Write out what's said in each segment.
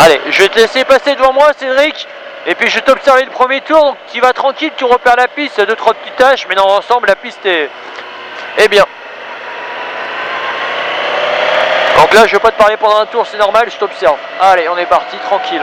Allez, je vais te laisser passer devant moi, Cédric. Et puis je vais t'observer le premier tour, donc tu vas tranquille, tu repères la piste, 2-3 petites tâches, mais dans l'ensemble la piste est bien. Donc là je vais pas te parler pendant un tour, c'est normal, je t'observe. Allez, on est parti, tranquille.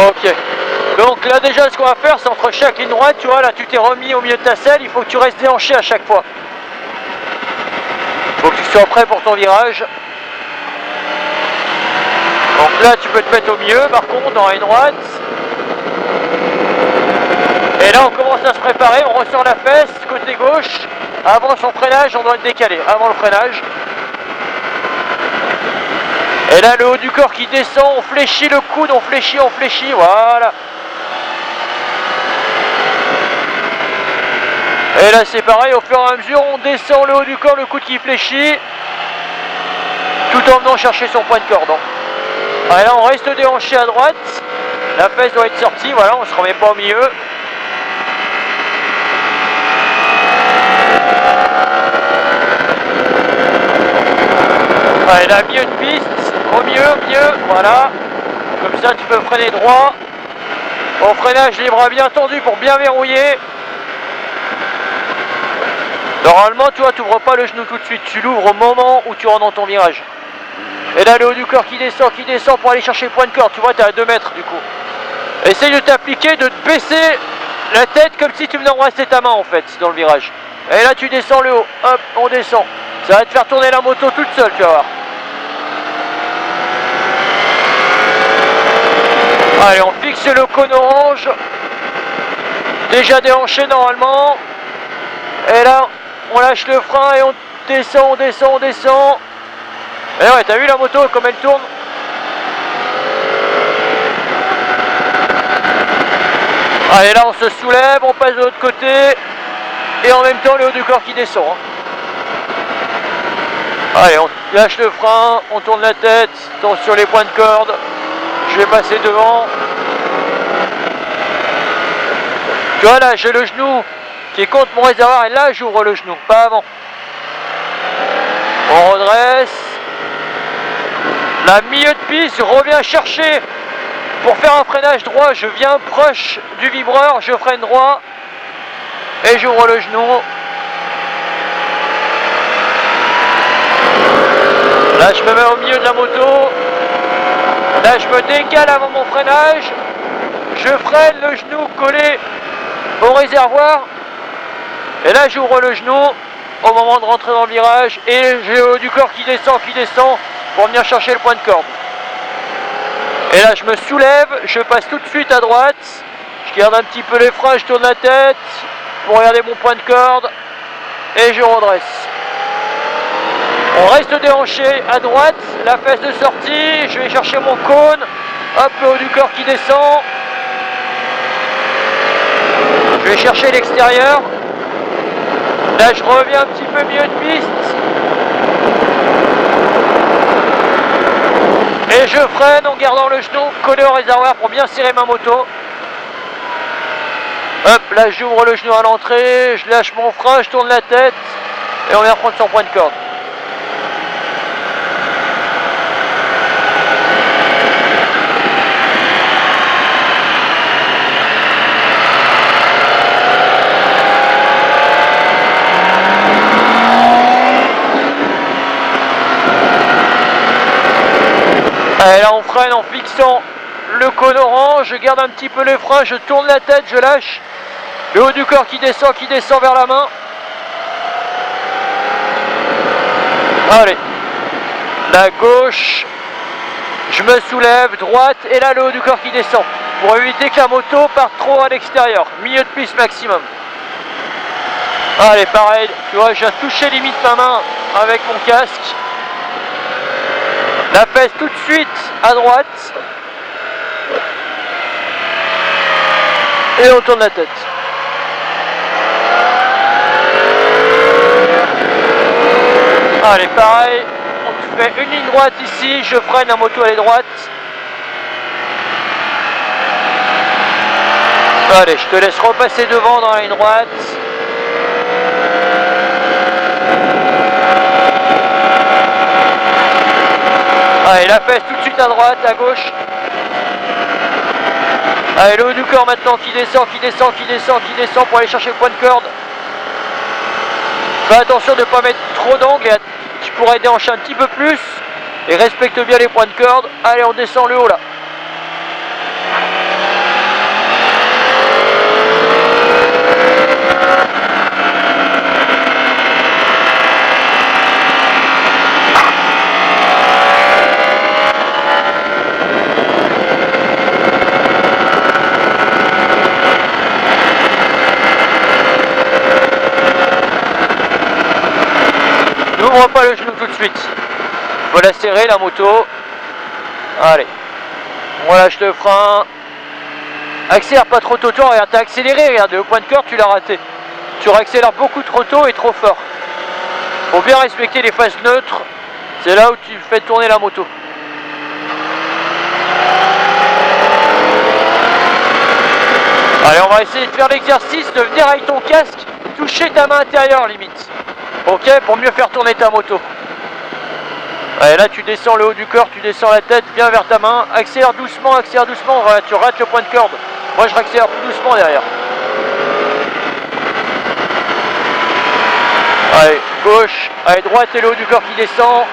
Ok, donc là déjà ce qu'on va faire c'est entre chaque ligne droite, tu vois là tu t'es remis au milieu de ta selle, il faut que tu restes déhanché à chaque fois. Il faut que tu sois prêt pour ton virage. Donc là tu peux te mettre au milieu par contre dans la ligne droite. Et là on commence à se préparer, on ressort la fesse côté gauche. Avant son freinage on doit être décalé, avant le freinage. Et là le haut du corps qui descend, on fléchit le coude, on fléchit, voilà. Et là c'est pareil, au fur et à mesure on descend le haut du corps, le coude qui fléchit, tout en venant chercher son point de corde. Et là on reste déhanché à droite, la fesse doit être sortie, voilà, on se remet pas au milieu. Allez là, milieu de piste. Au mieux, voilà. Comme ça tu peux freiner droit. Au freinage, les bras bien tendus pour bien verrouiller. Normalement, tu vois, tu n'ouvres pas le genou tout de suite. Tu l'ouvres au moment où tu rentres dans ton virage. Et là, le haut du corps qui descend pour aller chercher le point de corde. Tu vois, tu es à 2 mètres du coup. Essaye de t'appliquer, de te baisser la tête comme si tu venais embrasser ta main en fait dans le virage. Et là, tu descends le haut. Hop, on descend. Ça va te faire tourner la moto toute seule, tu vas voir. Allez, on fixe le cône orange. Déjà déhanché normalement. Et là, on lâche le frein et on descend. Et ouais, t'as vu la moto comme elle tourne? Allez, là on se soulève, on passe de l'autre côté. Et en même temps le haut du corps qui descend. Allez, on lâche le frein, on tourne la tête, attention sur les points de corde. Je vais passer devant. Tu vois là, j'ai le genou qui est contre mon réservoir et là j'ouvre le genou, pas avant. On redresse. La milieu de piste, je reviens chercher pour faire un freinage droit. Je viens proche du vibreur, je freine droit et j'ouvre le genou. Là je me mets au milieu de la moto. Là je me décale avant mon freinage. Je freine le genou collé au réservoir. Et là j'ouvre le genou au moment de rentrer dans le virage. Et j'ai le haut du corps qui descend pour venir chercher le point de corde. Et là je me soulève, je passe tout de suite à droite. Je garde un petit peu les freins, je tourne la tête pour regarder mon point de corde. Et je redresse. On reste déhanché à droite, la fesse de sortie, je vais chercher mon cône, hop, le haut du corps qui descend. Je vais chercher l'extérieur. Là je reviens un petit peu milieu de piste. Et je freine en gardant le genou collé au réservoir pour bien serrer ma moto. Hop, là j'ouvre le genou à l'entrée, je lâche mon frein, je tourne la tête et on vient prendre son point de corde. Et là on freine en fixant le cône orange, je garde un petit peu les freins, je tourne la tête, je lâche. Le haut du corps qui descend vers la main. Allez, la gauche, je me soulève, droite, et là le haut du corps qui descend. Pour éviter que la moto parte trop à l'extérieur, milieu de piste maximum. Allez, pareil, tu vois, j'ai touché limite ma main avec mon casque. La fesse tout de suite à droite. Et on tourne la tête. Allez, pareil, on fait une ligne droite ici, je freine, la moto elle est droite. Allez, je te laisse repasser devant dans la ligne droite. Allez, la fesse tout de suite à droite, à gauche. Allez, le haut du corps maintenant qui descend pour aller chercher le point de corde. Fais attention de ne pas mettre trop d'angle, tu pourrais déhancher un petit peu plus. Et respecte bien les points de corde. Allez, on descend le haut là. N'ouvre pas le genou tout de suite. Faut la serrer la moto. Allez. On lâche le frein. Accélère pas trop tôt. Regarde, t'as accéléré. Regarde, le point de corde, tu l'as raté. Tu réaccélères beaucoup trop tôt et trop fort. Faut bien respecter les phases neutres. C'est là où tu fais tourner la moto. Allez, on va essayer de faire l'exercice de venir avec ton casque toucher ta main intérieure limite. Ok, pour mieux faire tourner ta moto. Allez, là tu descends le haut du corps, tu descends la tête bien vers ta main. Accélère doucement, tu rates le point de corde. Moi je réaccélère plus doucement derrière. Allez, gauche, allez, droite et le haut du corps qui descend.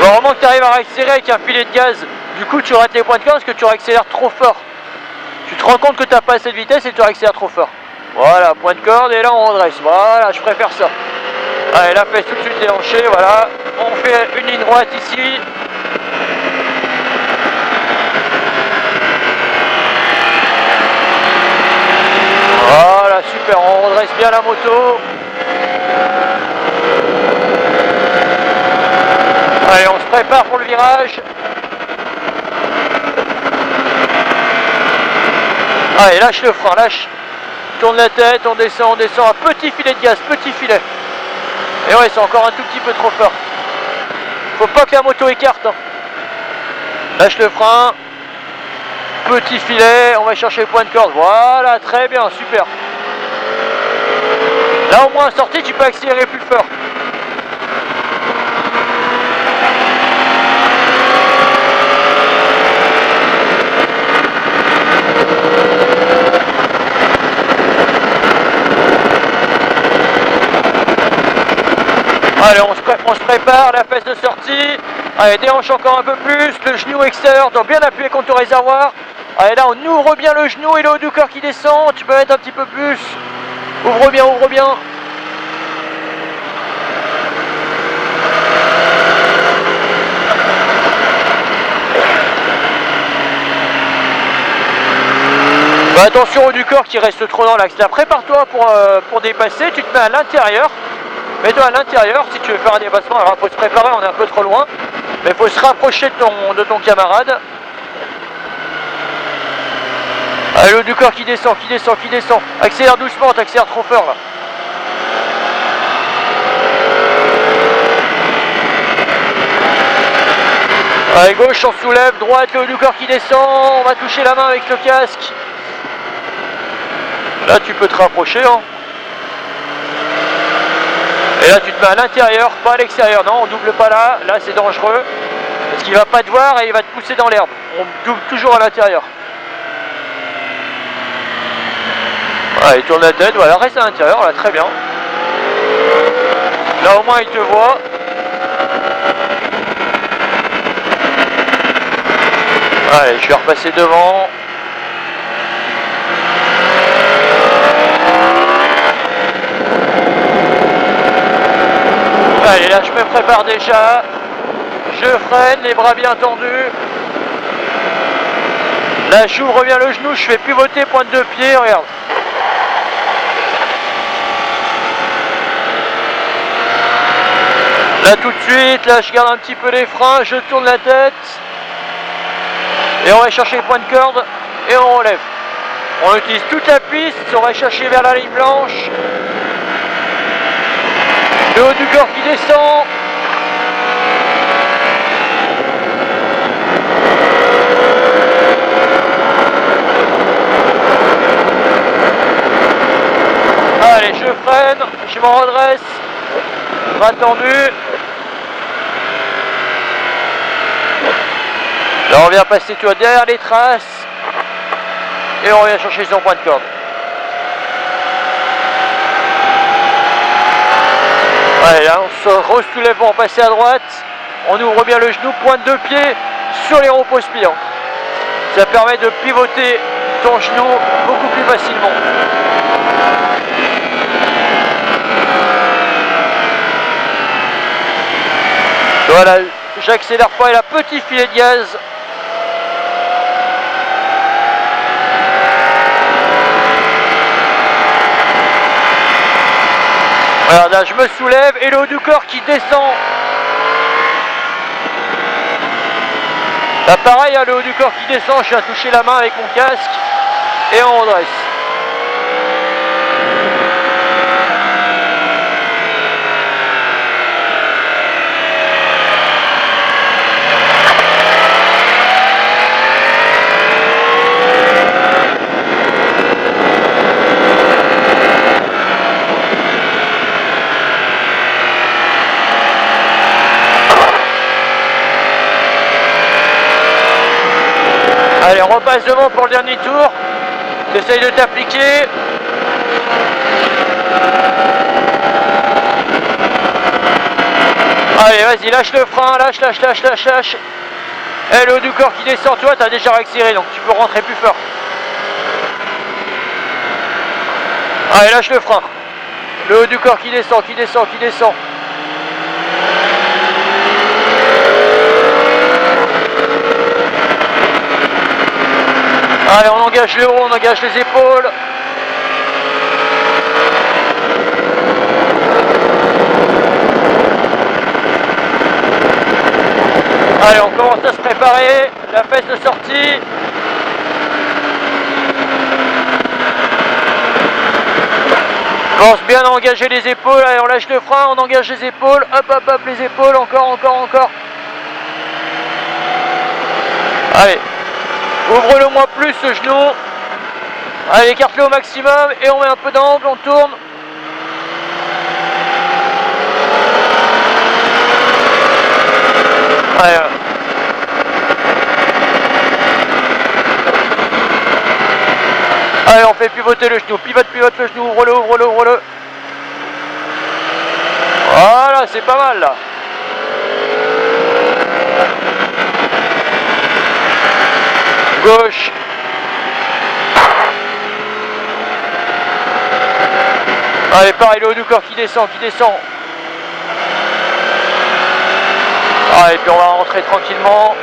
Faut vraiment que tu arrives à réaccélérer avec un filet de gaz. Du coup tu rates les points de corde parce que tu réaccélères trop fort. Tu te rends compte que tu n'as pas assez de vitesse et tu réaccélères trop fort. Voilà, point de corde et là on redresse. Voilà, je préfère ça. Allez, la fesse tout de suite déhanchée, voilà. On fait une ligne droite ici. Voilà, super, on redresse bien la moto. Allez, on se prépare pour le virage. Allez, lâche le frein, lâche. Tourne la tête, on descend, un petit filet de gaz, petit filet. Et ouais, c'est encore un tout petit peu trop fort. Faut pas que la moto écarte. Hein. Lâche le frein. Petit filet, on va chercher le point de corde. Voilà, très bien, super. Là au moins en sortie, tu peux accélérer plus fort. Allez, on se prépare, la fesse de sortie. Allez, déhanche encore un peu plus, le genou extérieur doit bien appuyer contre le réservoir. Allez, là on ouvre bien le genou et le haut du corps qui descend, tu peux mettre un petit peu plus. Ouvre bien, ouvre bien. Bah, attention au haut du corps qui reste trop dans l'axe. Là, prépare-toi pour dépasser, tu te mets à l'intérieur. Mets-toi à l'intérieur si tu veux faire un dépassement. Alors il faut se préparer, on est un peu trop loin. Mais il faut se rapprocher de ton camarade. Allez, le haut du corps qui descend, qui descend, qui descend. Accélère doucement, t'accélères trop fort là. Allez, gauche, on soulève, droite, le haut du corps qui descend, on va toucher la main avec le casque. Là, tu peux te rapprocher, hein. Et là, tu te mets à l'intérieur, pas à l'extérieur. Non, on double pas là, là c'est dangereux. Parce qu'il va pas te voir et il va te pousser dans l'herbe. On double toujours à l'intérieur. Allez, tourne la tête, voilà, reste à l'intérieur, là, très bien. Là, au moins, il te voit. Allez, je vais repasser devant. Allez, là je me prépare déjà. Je freine, les bras bien tendus. Là j'ouvre bien le genou, je fais pivoter pointe de pied, regarde. Là tout de suite, là je garde un petit peu les freins, je tourne la tête. Et on va chercher les points de corde et on relève. On utilise toute la piste, on va chercher vers la ligne blanche. Le haut du corps qui descend. Allez, je freine, je m'en redresse. Bras tendu. Là on vient passer toi derrière les traces. Et on vient chercher son point de corde. Allez, là on se re-soulève pour passer à droite. On ouvre bien le genou, pointe de pied sur les repose pliants. Ça permet de pivoter ton genou beaucoup plus facilement. Voilà, j'accélère pas et là, petit filet de gaz. Voilà, là je me soulève et le haut du corps qui descend. Là pareil, hein, le haut du corps qui descend, je viens toucher la main avec mon casque et on redresse. Allez, on repasse devant pour le dernier tour. J'essaye de t'appliquer. Allez, vas-y, lâche le frein, lâche. Et le haut du corps qui descend, toi, t'as déjà accéléré, donc tu peux rentrer plus fort. Allez, lâche le frein. Le haut du corps qui descend. Allez, on engage le haut, on engage les épaules. Allez, on commence à se préparer. La fesse de sortie. On commence bien à engager les épaules. Allez, on lâche le frein, on engage les épaules. Hop, les épaules. Encore. Allez. Ouvre-le moins plus ce genou. Allez, écarte-le au maximum et on met un peu d'angle, on tourne. Allez. Allez, on fait pivoter le genou. Pivote le genou, ouvre-le. Voilà, c'est pas mal là. Gauche. Allez, pareil, le haut du corps qui descend. Allez, puis on va rentrer tranquillement.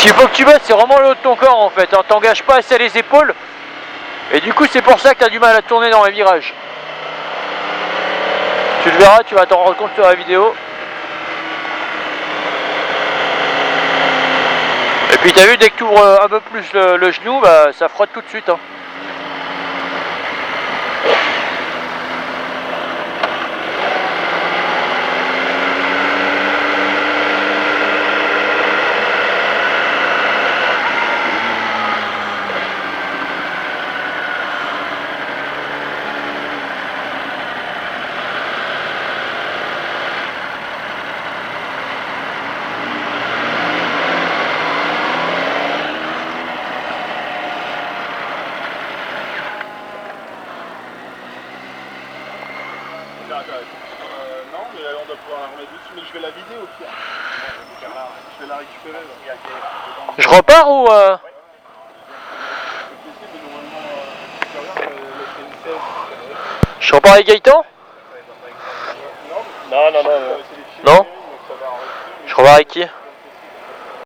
Ce qu'il faut que tu baisses, c'est vraiment le haut de ton corps en fait, hein. T'engages pas assez les épaules. Et du coup, c'est pour ça que tu as du mal à tourner dans les virages. Tu le verras, tu vas t'en rendre compte sur la vidéo. Et puis t'as vu, dès que tu ouvres un peu plus le genou, bah, ça frotte tout de suite. Hein. Non, mais on doit pouvoir la remettre dessus, mais je vais la vider au pire. Je vais la récupérer. Là. Je repars ou je repars avec Gaëtan? Non. Non. Je repars avec qui?